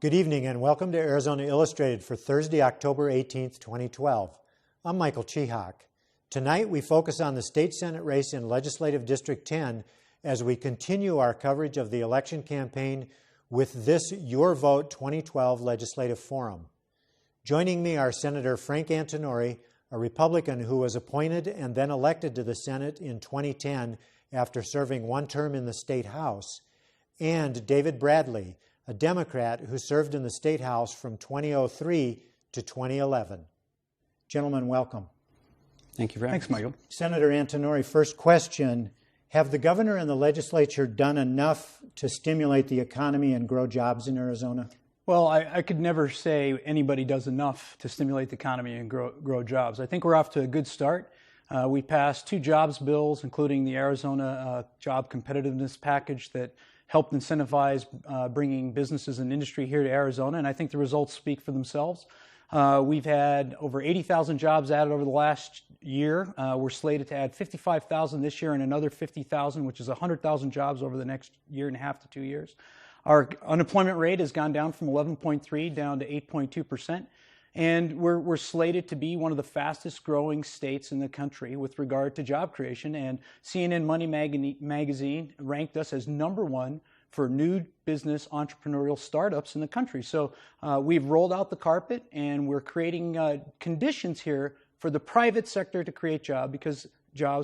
Good evening and welcome to Arizona Illustrated for Thursday, October 18th, 2012. I'm Michael Chihak. Tonight we focus on the state Senate race in Legislative District 10 as we continue our coverage of the election campaign with this Your Vote 2012 Legislative Forum. Joining me are Senator Frank Antinori, a Republican who was appointed and then elected to the Senate in 2010 after serving one term in the State House, and David Bradley, a Democrat who served in the State House from 2003 to 2011. Gentlemen, welcome. Thank you for having us. Thanks, Michael. Senator Antinori, first question. Have the governor and the legislature done enough to stimulate the economy and grow jobs in Arizona? Well, I could never say anybody does enough to stimulate the economy and grow jobs. I think we're off to a good start. We passed two jobs bills, including the Arizona Job Competitiveness Package that helped incentivize bringing businesses and industry here to Arizona, and I think the results speak for themselves. We've had over 80,000 jobs added over the last year. We're slated to add 55,000 this year and another 50,000, which is 100,000 jobs over the next year and a half to 2 years. Our unemployment rate has gone down from 11.3 down to 8.2%. And we're slated to be one of the fastest growing states in the country with regard to job creation. And CNN Money Magazine ranked us as #1 for new business entrepreneurial startups in the country. So we've rolled out the carpet and we're creating conditions here for the private sector to create jobs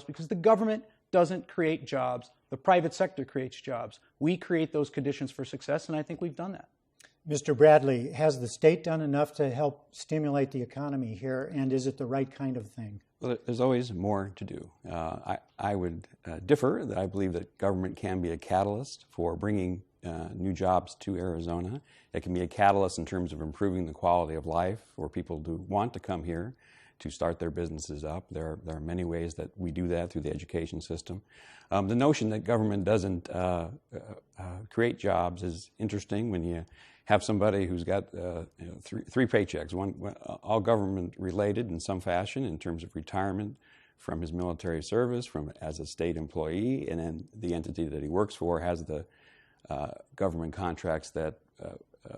because the government doesn't create jobs. The private sector creates jobs. We create those conditions for success, and I think we've done that. Mr. Bradley, has the state done enough to help stimulate the economy here, and is it the right kind of thing? Well, there's always more to do. I would differ that I believe that government can be a catalyst for bringing new jobs to Arizona. It can be a catalyst in terms of improving the quality of life for people who want to come here to start their businesses up. There are many ways that we do that through the education system. The notion that government doesn't create jobs is interesting when you have somebody who's got three paychecks, one all government related in some fashion in terms of retirement from his military service, as a state employee, and then the entity that he works for has the government contracts that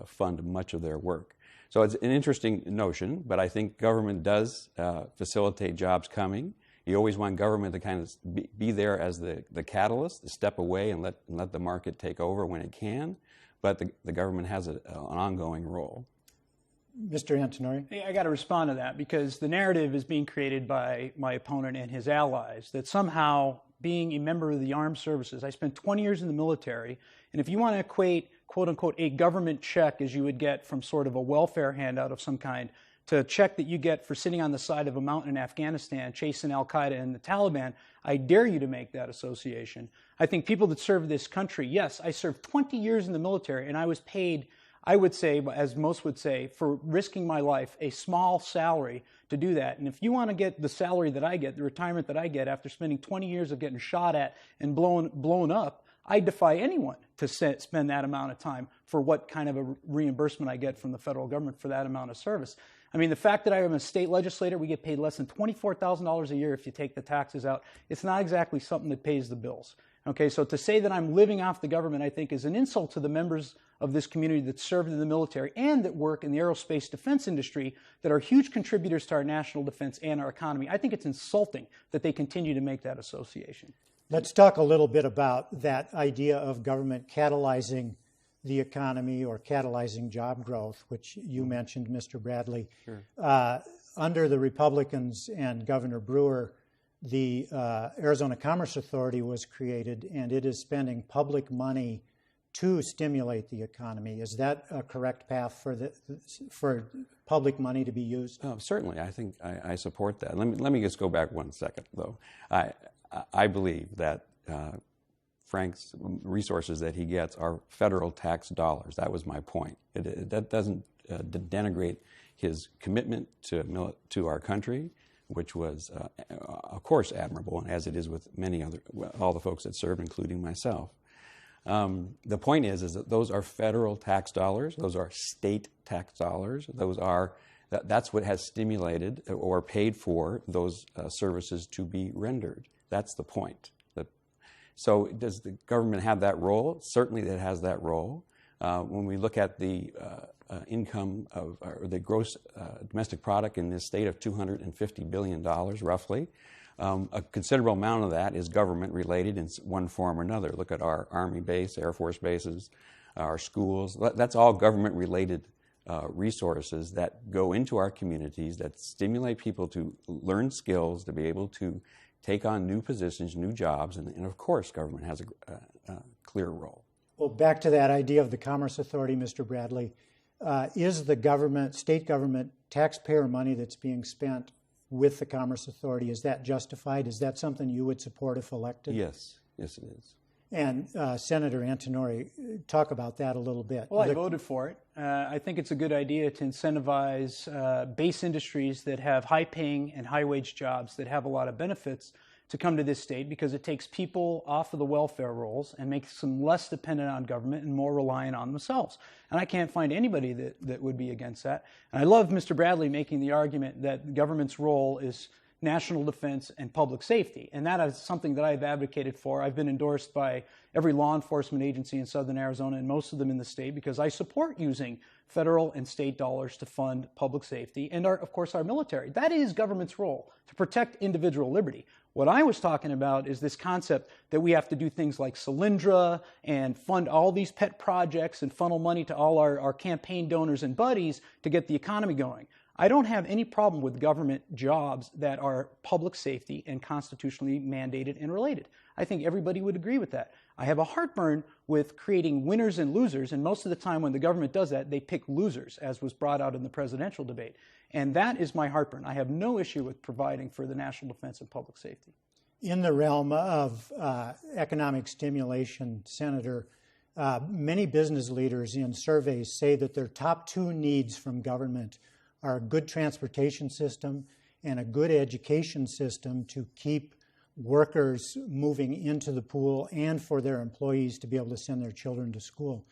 fund much of their work. So it's an interesting notion, but I think government does facilitate jobs coming. You always want government to kind of be there as the catalyst, to step away and let the market take over when it can. But the government has an ongoing role. Mr. Antinori? I got to respond to that because the narrative is being created by my opponent and his allies that somehow being a member of the armed services, I spent 20 years in the military, and if you want to equate, quote unquote, a government check as you would get from sort of a welfare handout of some kind, to a check that you get for sitting on the side of a mountain in Afghanistan chasing al-Qaeda and the Taliban, I dare you to make that association. I think people that serve this country, yes, I served 20 years in the military and I was paid, I would say, as most would say, for risking my life, a small salary to do that. And if you want to get the salary that I get, the retirement that I get after spending 20 years of getting shot at and blown up, I defy anyone to spend that amount of time for what kind of a reimbursement I get from the federal government for that amount of service. I mean, the fact that I am a state legislator, we get paid less than $24,000 a year if you take the taxes out. It's not exactly something that pays the bills. Okay, so to say that I'm living off the government, I think, is an insult to the members of this community that served in the military and that work in the aerospace defense industry that are huge contributors to our national defense and our economy. I think it's insulting that they continue to make that association. Let's talk a little bit about that idea of government catalyzing the economy or catalyzing job growth, which you mentioned, Mr. Bradley. Sure. Under the Republicans and Governor Brewer, the Arizona Commerce Authority was created, and it is spending public money to stimulate the economy. Is that a correct path for public money to be used? Oh, certainly, I think I support that. Let me just go back 1 second, though. I believe that Frank's resources that he gets are federal tax dollars. That was my point. That doesn't denigrate his commitment to our country, which was, of course, admirable, as it is with all the folks that served, including myself. The point is that those are federal tax dollars. Those are state tax dollars. That's what has stimulated or paid for those services to be rendered. That's the point. So does the government have that role? Certainly it has that role. When we look at the income of, or the gross domestic product in this state of $250 billion, roughly, a considerable amount of that is government related in one form or another. Look at our Army base, Air Force bases, our schools. That's all government related resources that go into our communities, that stimulate people to learn skills, to be able to take on new positions, new jobs, and of course government has a clear role. Well, back to that idea of the Commerce Authority, Mr. Bradley, is the government, state government, taxpayer money that's being spent with the Commerce Authority, is that justified? Is that something you would support if elected? Yes, yes it is. And Senator Antinori, talk about that a little bit. Well, I voted for it. I think it's a good idea to incentivize base industries that have high-paying and high-wage jobs that have a lot of benefits to come to this state, because it takes people off of the welfare rolls and makes them less dependent on government and more reliant on themselves. And I can't find anybody that would be against that. And I love Mr. Bradley making the argument that the government's role is national defense and public safety. And that is something that I've advocated for. I've been endorsed by every law enforcement agency in southern Arizona and most of them in the state, because I support using federal and state dollars to fund public safety and, of course, our military. That is government's role, to protect individual liberty. What I was talking about is this concept that we have to do things like Solyndra and fund all these pet projects and funnel money to all our campaign donors and buddies to get the economy going. I don't have any problem with government jobs that are public safety and constitutionally mandated and related. I think everybody would agree with that. I have a heartburn with creating winners and losers, and most of the time when the government does that, they pick losers, as was brought out in the presidential debate. And that is my heartburn. I have no issue with providing for the national defense and public safety. In the realm of economic stimulation, Senator, many business leaders in surveys say that their top two needs from government are a good transportation system and a good education system to keep workers moving into the pool and for their employees to be able to send their children to school.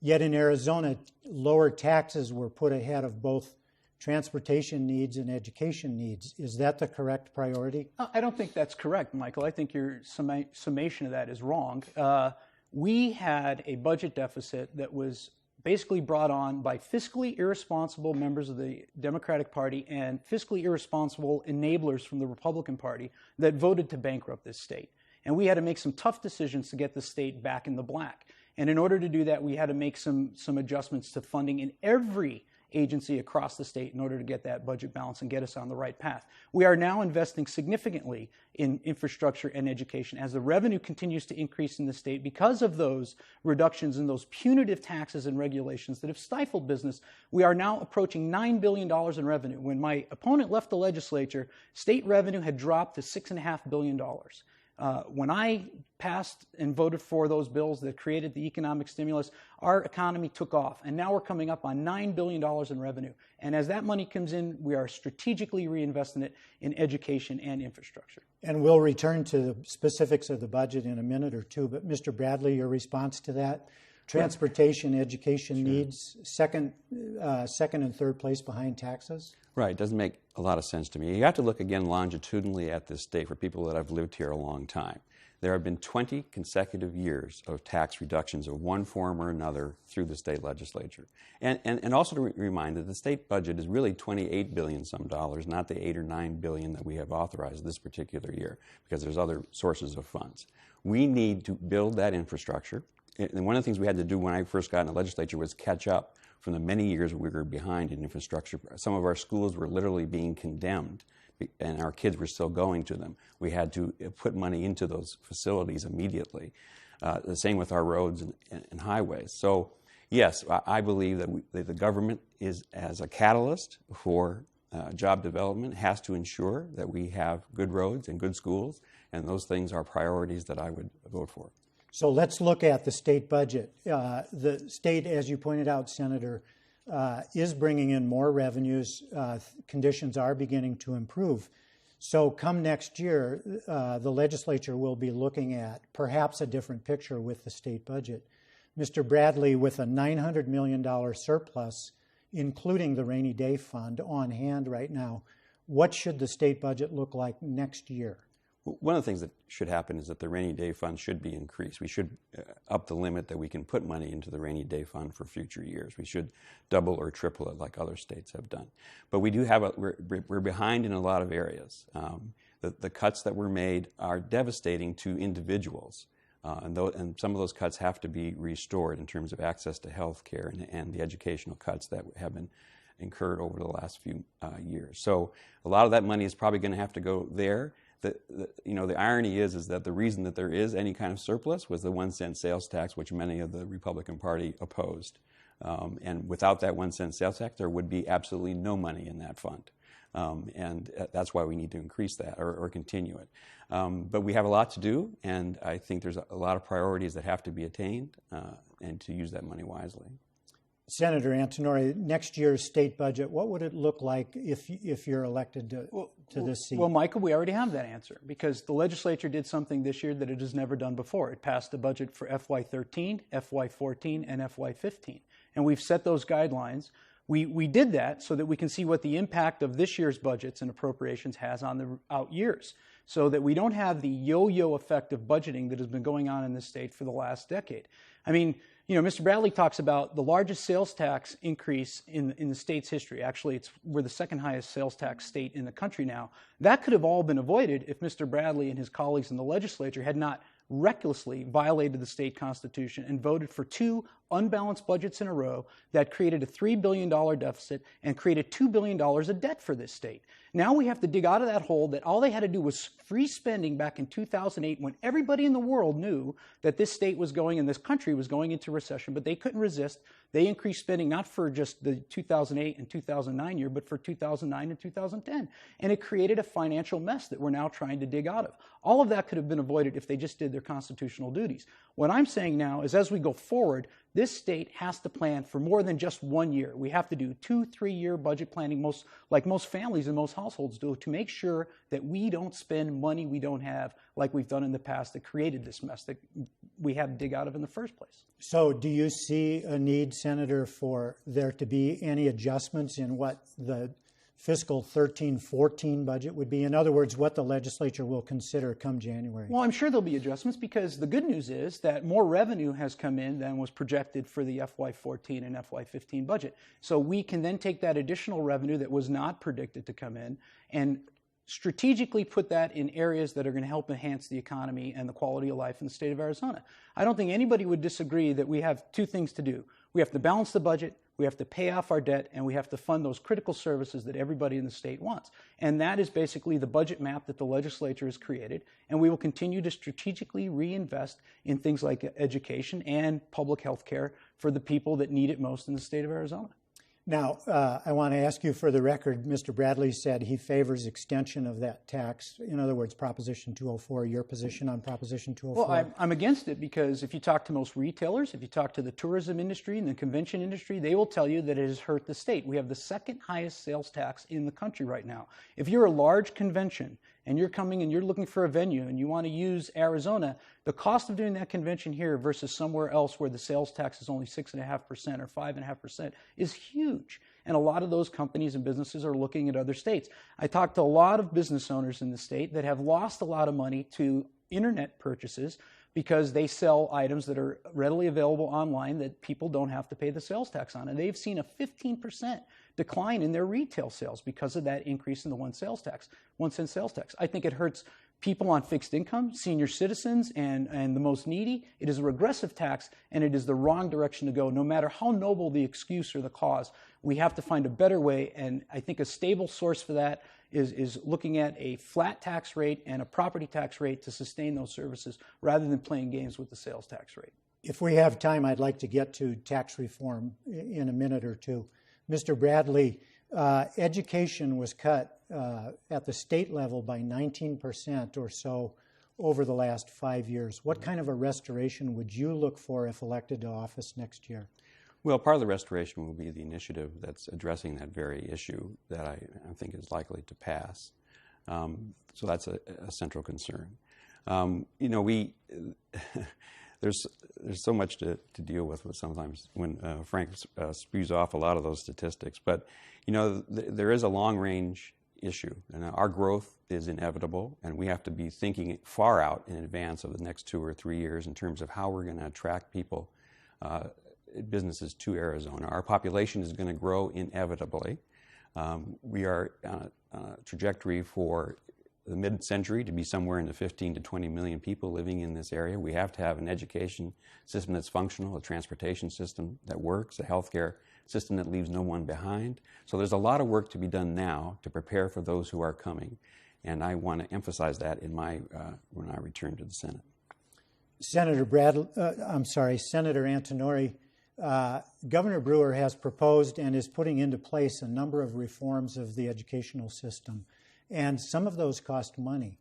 Yet in Arizona, lower taxes were put ahead of both transportation needs and education needs. Is that the correct priority? I don't think that's correct, Michael. I think your summation of that is wrong. We had a budget deficit that was basically brought on by fiscally irresponsible members of the Democratic Party and fiscally irresponsible enablers from the Republican Party that voted to bankrupt this state. And we had to make some tough decisions to get the state back in the black. And in order to do that, we had to make some adjustments to funding in every agency across the state in order to get that budget balance and get us on the right path. We are now investing significantly in infrastructure and education as the revenue continues to increase in the state because of those reductions in those punitive taxes and regulations that have stifled business. We are now approaching $9 billion in revenue. When my opponent left the legislature, state revenue had dropped to $6.5 billion. When I passed and voted for those bills that created the economic stimulus, our economy took off, and now we're coming up on $9 billion in revenue. And as that money comes in, we are strategically reinvesting it in education and infrastructure. And we'll return to the specifics of the budget in a minute or two, but Mr. Bradley, your response to that? Transportation, education needs, second and third place behind taxes? Right, it doesn't make a lot of sense to me. You have to look again longitudinally at this state for people that have lived here a long time. There have been 20 consecutive years of tax reductions of one form or another through the state legislature. And also to remind that the state budget is really $28 billion some dollars, not the $8 or $9 billion that we have authorized this particular year, because there's other sources of funds. We need to build that infrastructure. And one of the things we had to do when I first got in the legislature was catch up from the many years we were behind in infrastructure. Some of our schools were literally being condemned, and our kids were still going to them. We had to put money into those facilities immediately. The same with our roads and highways. So, yes, I believe that the government is, as a catalyst for job development, has to ensure that we have good roads and good schools, and those things are priorities that I would vote for. So let's look at the state budget. The state, as you pointed out, Senator, is bringing in more revenues. Conditions are beginning to improve. So come next year, the legislature will be looking at perhaps a different picture with the state budget. Mr. Bradley, with a $900 million surplus, including the rainy day fund on hand right now, what should the state budget look like next year? One of the things that should happen is that the rainy day fund should be increased. We should up the limit that we can put money into the rainy day fund for future years. We should double or triple it like other states have done. But we do have we're behind in a lot of areas. The cuts that were made are devastating to individuals. And some of those cuts have to be restored in terms of access to health care and the educational cuts that have been incurred over the last few years. So a lot of that money is probably going to have to go there. The irony is that the reason that there is any kind of surplus was the 1 cent sales tax, which many of the Republican Party opposed. And without that 1 cent sales tax, there would be absolutely no money in that fund. And that's why we need to increase that or continue it. But we have a lot to do, and I think there's a lot of priorities that have to be attained and to use that money wisely. Senator Antinori, next year's state budget, what would it look like if you're elected to this seat? Well, Michael, we already have that answer because the legislature did something this year that it has never done before. It passed a budget for FY13, FY14, and FY15. And we've set those guidelines. We did that so that we can see what the impact of this year's budgets and appropriations has on the out years, so that we don't have the yo-yo effect of budgeting that has been going on in this state for the last decade. I mean, Mr. Bradley talks about the largest sales tax increase in the state's history. Actually, we're the second highest sales tax state in the country now. That could have all been avoided if Mr. Bradley and his colleagues in the legislature had not recklessly violated the state constitution and voted for 2 unbalanced budgets in a row that created a $3 billion deficit and created $2 billion of debt for this state. Now we have to dig out of that hole that all they had to do was free spending back in 2008 when everybody in the world knew that this state was going and this country was going into recession, but they couldn't resist. They increased spending not for just the 2008 and 2009 year, but for 2009 and 2010. And it created a financial mess that we're now trying to dig out of. All of that could have been avoided if they just did their constitutional duties. What I'm saying now is as we go forward, this state has to plan for more than just 1 year. We have to do 2-3-year budget planning, like most families and most households do, to make sure that we don't spend money we don't have like we've done in the past that created this mess that we had to dig out of in the first place. So do you see a need, Senator, for there to be any adjustments in what the fiscal 13-14 budget would be? In other words, what the legislature will consider come January? Well, I'm sure there'll be adjustments because the good news is that more revenue has come in than was projected for the FY14 and FY15 budget. So we can then take that additional revenue that was not predicted to come in and strategically put that in areas that are going to help enhance the economy and the quality of life in the state of Arizona. I don't think anybody would disagree that we have 2 things to do. We have to balance the budget, we have to pay off our debt, and we have to fund those critical services that everybody in the state wants. And that is basically the budget map that the legislature has created, and we will continue to strategically reinvest in things like education and public health care for the people that need it most in the state of Arizona. Now, I want to ask you for the record, Mr. Bradley said he favors extension of that tax. In other words, Proposition 204, your position on Proposition 204? Well, I'm against it because if you talk to most retailers, if you talk to the tourism industry and the convention industry, they will tell you that it has hurt the state. We have the second highest sales tax in the country right now. If you're a large convention and you're coming and you're looking for a venue and you want to use Arizona, the cost of doing that convention here versus somewhere else where the sales tax is only 6.5% or 5.5% is huge. And a lot of those companies and businesses are looking at other states. I talked to a lot of business owners in the state that have lost a lot of money to internet purchases because they sell items that are readily available online that people don't have to pay the sales tax on. And they've seen a 15% decline in their retail sales because of that increase in the 1 cent sales tax. I think it hurts people on fixed income, senior citizens, and the most needy. It is a regressive tax, and it is the wrong direction to go. No matter how noble the excuse or the cause, we have to find a better way, and I think a stable source for that is looking at a flat tax rate and a property tax rate to sustain those services rather than playing games with the sales tax rate. If we have time, I'd like to get to tax reform in a minute or two. Mr. Bradley, education was cut at the state level by 19% or so over the last 5 years. What kind of a restoration would you look for if elected to office next year? Well, part of the restoration will be the initiative that's addressing that very issue that I think is likely to pass. So that's a central concern. There's so much to deal with sometimes when Frank spews off a lot of those statistics. But, there is a long-range issue. And our growth is inevitable, and we have to be thinking far out in advance of the next 2 or 3 years in terms of how we're going to attract people, businesses to Arizona. Our population is going to grow inevitably. We are on a trajectory for the mid-century to be somewhere in the 15 to 20 million people living in this area. We have to have an education system that's functional, a transportation system that works, a healthcare system that leaves no one behind. So there's a lot of work to be done now to prepare for those who are coming, and I want to emphasize that in when I return to the Senate. Senator Antinori, Governor Brewer has proposed and is putting into place a number of reforms of the educational system, and some of those cost money.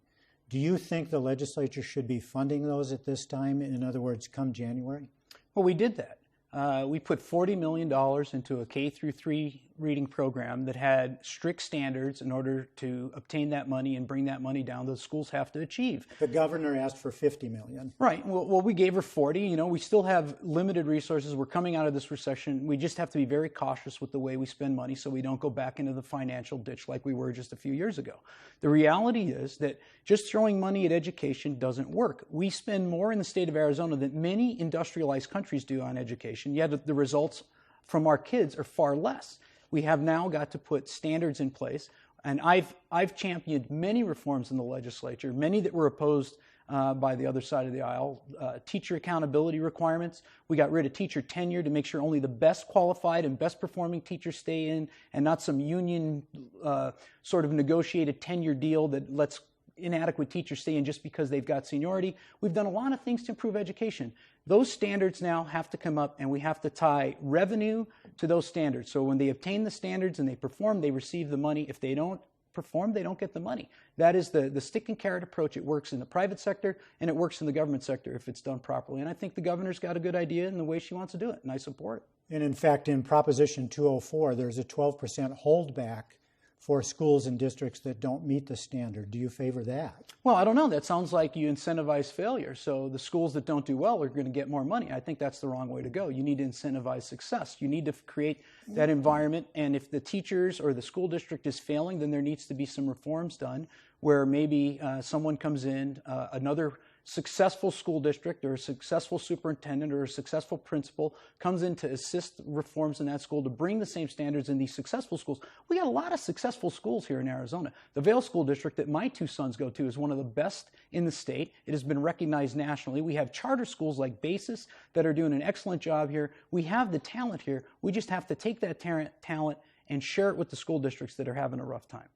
Do you think the legislature should be funding those at this time? In other words, come January? Well, we did that. We put $40 million into a K-3 reading program that had strict standards in order to obtain that money and bring that money down that the schools have to achieve. The governor asked for $50 million. Right. Well, we gave her 40. You know, we still have limited resources. We're coming out of this recession. We just have to be very cautious with the way we spend money so we don't go back into the financial ditch like we were just a few years ago. The reality is that just throwing money at education doesn't work. We spend more in the state of Arizona than many industrialized countries do on education, yet the results from our kids are far less. We have now got to put standards in place, and I've championed many reforms in the legislature, many that were opposed by the other side of the aisle. Teacher accountability requirements. We got rid of teacher tenure to make sure only the best qualified and best performing teachers stay in, and not some union sort of negotiated tenure deal that lets inadequate teachers stay in just because they've got seniority. We've done a lot of things to improve education. Those standards now have to come up, and we have to tie revenue to those standards. So when they obtain the standards and they perform, they receive the money. If they don't perform, they don't get the money. That is the stick and carrot approach. It works in the private sector, and it works in the government sector if it's done properly. And I think the governor's got a good idea in the way she wants to do it, and I support it. And in fact, in Proposition 204, there's a 12% holdback for schools and districts that don't meet the standard. Do you favor that? Well, I don't know. That sounds like you incentivize failure. So the schools that don't do well are going to get more money. I think that's the wrong way to go. You need to incentivize success. You need to create that environment. And if the teachers or the school district is failing, then there needs to be some reforms done where maybe someone comes in, another successful school district or a successful superintendent or a successful principal comes in to assist reforms in that school to bring the same standards in these successful schools. We got a lot of successful schools here in Arizona. The Vail School District that my two sons go to is one of the best in the state. It has been recognized nationally. We have charter schools like Basis that are doing an excellent job here. We have the talent here. We just have to take that talent and share it with the school districts that are having a rough time.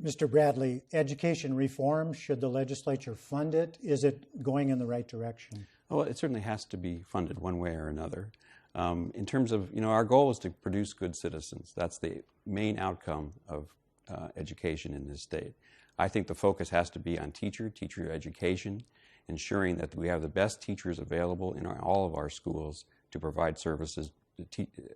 Mr. Bradley, education reform, should the legislature fund it? Is it going in the right direction? Well, it certainly has to be funded one way or another. In terms of, our goal is to produce good citizens. That's the main outcome of education in this state. I think the focus has to be on teacher education, ensuring that we have the best teachers available in all of our schools to provide services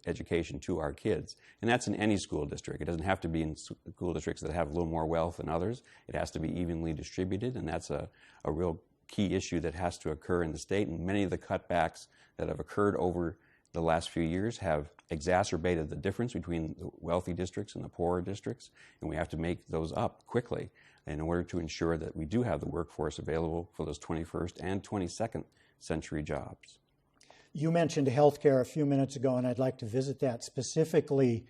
education to our kids. And that's in any school district. It doesn't have to be in school districts that have a little more wealth than others. It has to be evenly distributed, and that's a real key issue that has to occur in the state. And many of the cutbacks that have occurred over the last few years have exacerbated the difference between the wealthy districts and the poorer districts, and we have to make those up quickly in order to ensure that we do have the workforce available for those 21st and 22nd century jobs. You mentioned healthcare a few minutes ago, and I'd like to visit that specifically.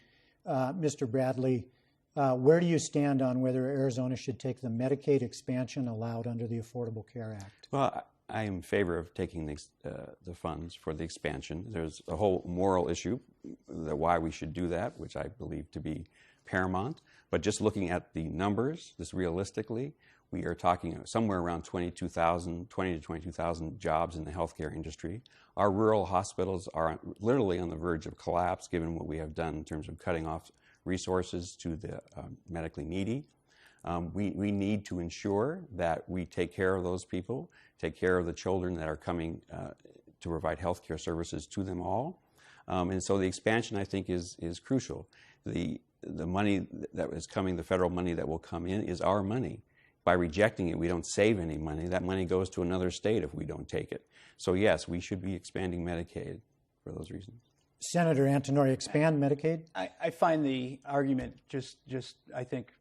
Mr. Bradley, where do you stand on whether Arizona should take the Medicaid expansion allowed under the Affordable Care Act? Well, I am in favor of taking the funds for the expansion. There's a whole moral issue, why we should do that, which I believe to be paramount. But just looking at the numbers, just realistically, we are talking somewhere around 20 to 22,000 jobs in the healthcare industry. Our rural hospitals are literally on the verge of collapse, given what we have done in terms of cutting off resources to the medically needy. We need to ensure that we take care of those people, take care of the children that are coming to provide healthcare services to them all. And so the expansion, I think, is crucial. The money that is coming, the federal money that will come in, is our money. By rejecting it, we don't save any money. That money goes to another state if we don't take it. So yes, we should be expanding Medicaid for those reasons. Senator Antinori, expand Medicaid? I find the argument just I think,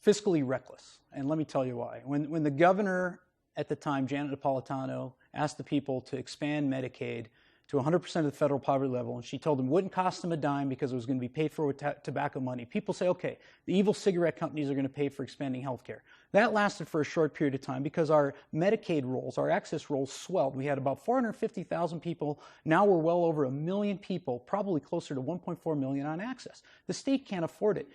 fiscally reckless. And let me tell you why. When the governor at the time, Janet Napolitano, asked the people to expand Medicaid to 100% of the federal poverty level, and she told them it wouldn't cost them a dime because it was going to be paid for with tobacco money. People say, okay, the evil cigarette companies are going to pay for expanding health care. That lasted for a short period of time because our Medicaid rolls, our access rolls swelled. We had about 450,000 people. Now we're well over 1 million people, probably closer to 1.4 million on access. The state can't afford it.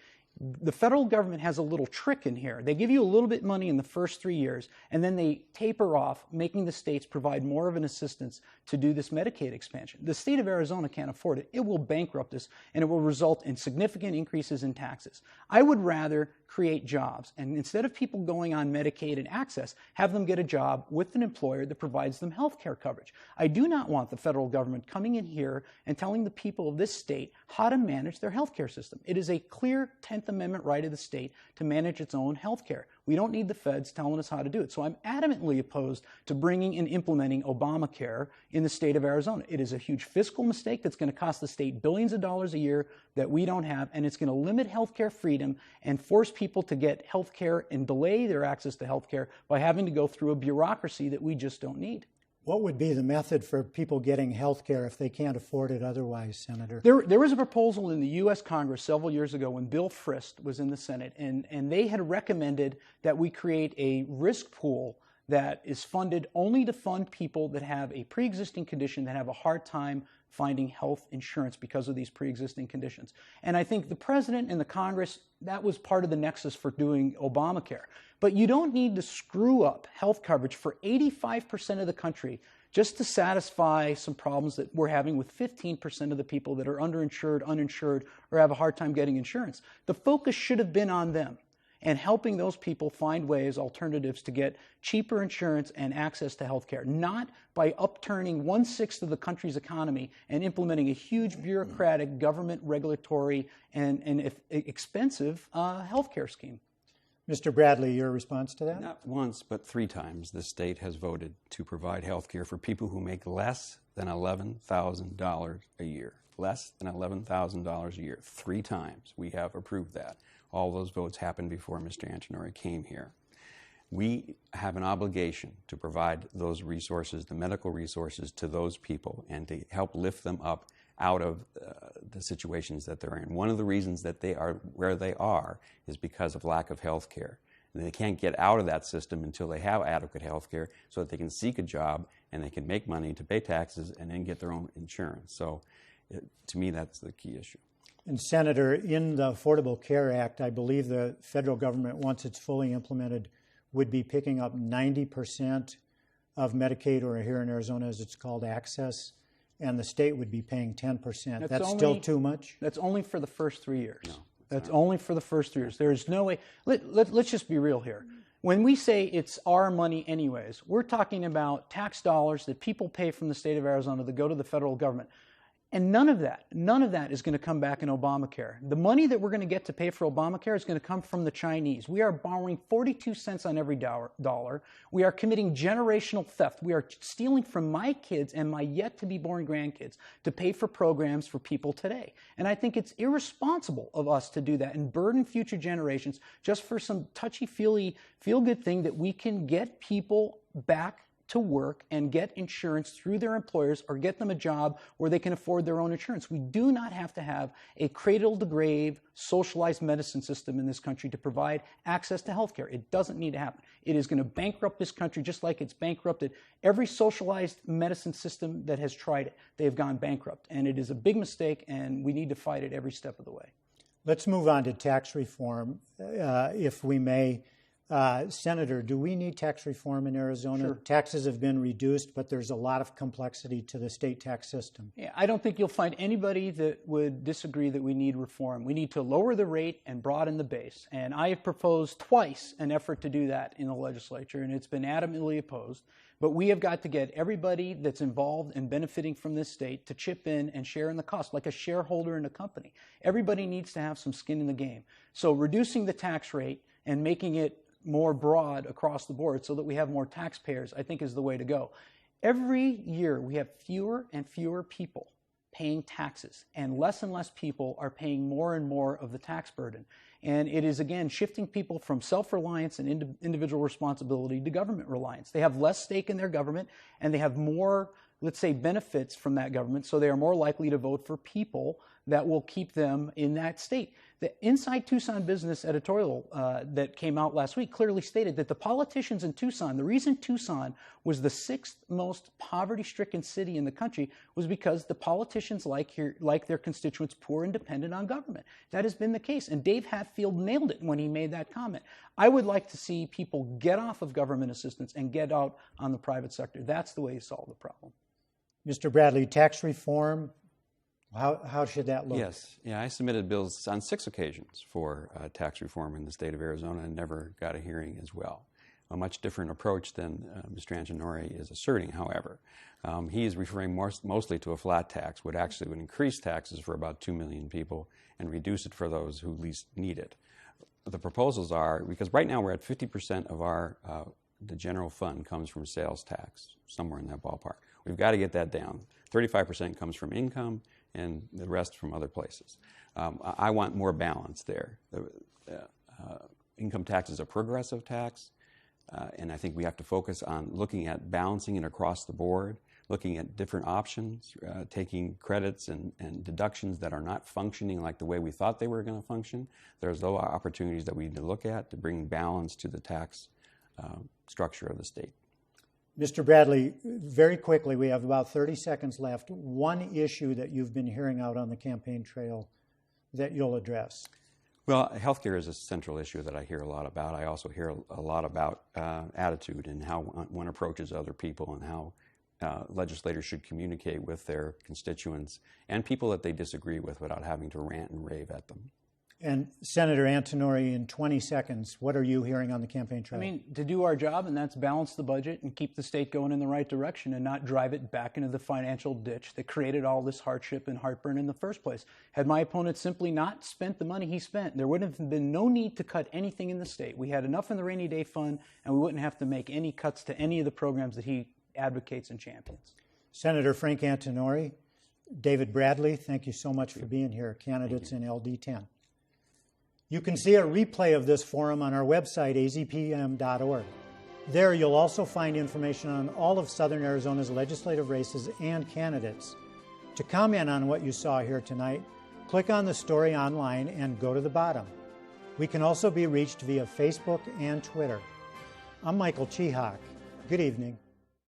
The federal government has a little trick in here. They give you a little bit of money in the first 3 years, and then they taper off, making the states provide more of an assistance to do this Medicaid expansion. The state of Arizona can't afford it. It will bankrupt us, and it will result in significant increases in taxes. I would rather create jobs, and instead of people going on Medicaid and access, have them get a job with an employer that provides them health care coverage. I do not want the federal government coming in here and telling the people of this state how to manage their health care system. It is a clear 10th Amendment right of the state to manage its own health care. We don't need the feds telling us how to do it. So I'm adamantly opposed to bringing and implementing Obamacare in the state of Arizona. It is a huge fiscal mistake that's going to cost the state billions of dollars a year that we don't have, and it's going to limit health care freedom and force people to get health care and delay their access to health care by having to go through a bureaucracy that we just don't need. What would be the method for people getting health care if they can't afford it otherwise, Senator? There was a proposal in the U.S. Congress several years ago when Bill Frist was in the Senate, and they had recommended that we create a risk pool that is funded only to fund people that have a pre-existing condition that have a hard time finding health insurance because of these pre-existing conditions. And I think the president and the Congress, that was part of the nexus for doing Obamacare. But you don't need to screw up health coverage for 85% of the country just to satisfy some problems that we're having with 15% of the people that are underinsured, uninsured, or have a hard time getting insurance. The focus should have been on them and helping those people find ways, alternatives to get cheaper insurance and access to health care, not by upturning 1/6 of the country's economy and implementing a huge bureaucratic, government regulatory, and expensive health care scheme. Mr. Bradley, your response to that? Not once, but 3 times the state has voted to provide health care for people who make less than $11,000 a year. Less than $11,000 a year. 3 times we have approved that. All those votes happened before Mr. Antinori came here. We have an obligation to provide those resources, the medical resources, to those people and to help lift them up out of the situations that they're in. One of the reasons that they are where they are is because of lack of health care. And they can't get out of that system until they have adequate health care so that they can seek a job and they can make money to pay taxes and then get their own insurance. So to me, that's the key issue. And Senator, in the Affordable Care Act, I believe the federal government, once it's fully implemented, would be picking up 90% of Medicaid, or here in Arizona as it's called, access, and the state would be paying 10%. That's still too much? That's only for the first 3 years. No, that's only for the first 3 years. There is no way. Let's just be real here. When we say it's our money anyways, we're talking about tax dollars that people pay from the state of Arizona that go to the federal government. And none of that is going to come back in Obamacare. The money that we're going to get to pay for Obamacare is going to come from the Chinese. We are borrowing 42 cents on every dollar. We are committing generational theft. We are stealing from my kids and my yet-to-be-born grandkids to pay for programs for people today. And I think it's irresponsible of us to do that and burden future generations just for some touchy-feely, feel-good thing that we can get people back to work and get insurance through their employers or get them a job where they can afford their own insurance. We do not have to have a cradle-to-grave socialized medicine system in this country to provide access to health care. It doesn't need to happen. It is going to bankrupt this country just like it's bankrupted every socialized medicine system that has tried it. They have gone bankrupt, and it is a big mistake, and we need to fight it every step of the way. Let's move on to tax reform, if we may. Senator, do we need tax reform in Arizona? Sure. Taxes have been reduced, but there's a lot of complexity to the state tax system. Yeah, I don't think you'll find anybody that would disagree that we need reform. We need to lower the rate and broaden the base. And I have proposed twice an effort to do that in the legislature, and it's been adamantly opposed. But we have got to get everybody that's involved and benefiting from this state to chip in and share in the cost, like a shareholder in a company. Everybody needs to have some skin in the game. So reducing the tax rate and making it more broad across the board so that we have more taxpayers, I think is the way to go. Every year we have fewer and fewer people paying taxes, and less people are paying more and more of the tax burden. And it is, again, shifting people from self-reliance and individual responsibility to government reliance. They have less stake in their government, and they have more, let's say, benefits from that government, so they are more likely to vote for people that will keep them in that state. The Inside Tucson Business editorial that came out last week clearly stated that the politicians in Tucson, the reason Tucson was the 6th most poverty-stricken city in the country was because the politicians like their constituents poor and dependent on government. That has been the case, and Dave Hatfield nailed it when he made that comment. I would like to see people get off of government assistance and get out on the private sector. That's the way you solve the problem. Mr. Bradley, tax reform, how should that look? Yes. Yeah, I submitted bills on 6 occasions for tax reform in the state of Arizona and never got a hearing as well. A much different approach than Mr. Angenori is asserting, however. He is referring mostly to a flat tax, which actually would increase taxes for about 2 million people and reduce it for those who least need it. The proposals are, because right now we're at 50% of the general fund comes from sales tax, somewhere in that ballpark. We've got to get that down. 35% comes from income, and the rest from other places. I want more balance there. Income tax is a progressive tax, and I think we have to focus on looking at balancing it across the board, looking at different options, taking credits and deductions that are not functioning like the way we thought they were going to function. There's those opportunities that we need to look at to bring balance to the tax structure of the state. Mr. Bradley, very quickly, we have about 30 seconds left. One issue that you've been hearing out on the campaign trail that you'll address. Well, healthcare is a central issue that I hear a lot about. I also hear a lot about attitude and how one approaches other people and how legislators should communicate with their constituents and people that they disagree with without having to rant and rave at them. And Senator Angenori, in 20 seconds, what are you hearing on the campaign trail? I mean, to do our job, and that's balance the budget and keep the state going in the right direction and not drive it back into the financial ditch that created all this hardship and heartburn in the first place. Had my opponent simply not spent the money he spent, there would have been no need to cut anything in the state. We had enough in the rainy day fund, and we wouldn't have to make any cuts to any of the programs that he advocates and champions. Senator Frank Angenori, David Bradley, thank you so much for being here, candidates in LD10. You can see a replay of this forum on our website, azpm.org. There you'll also find information on all of Southern Arizona's legislative races and candidates. To comment on what you saw here tonight, click on the story online and go to the bottom. We can also be reached via Facebook and Twitter. I'm Michael Chihak. Good evening.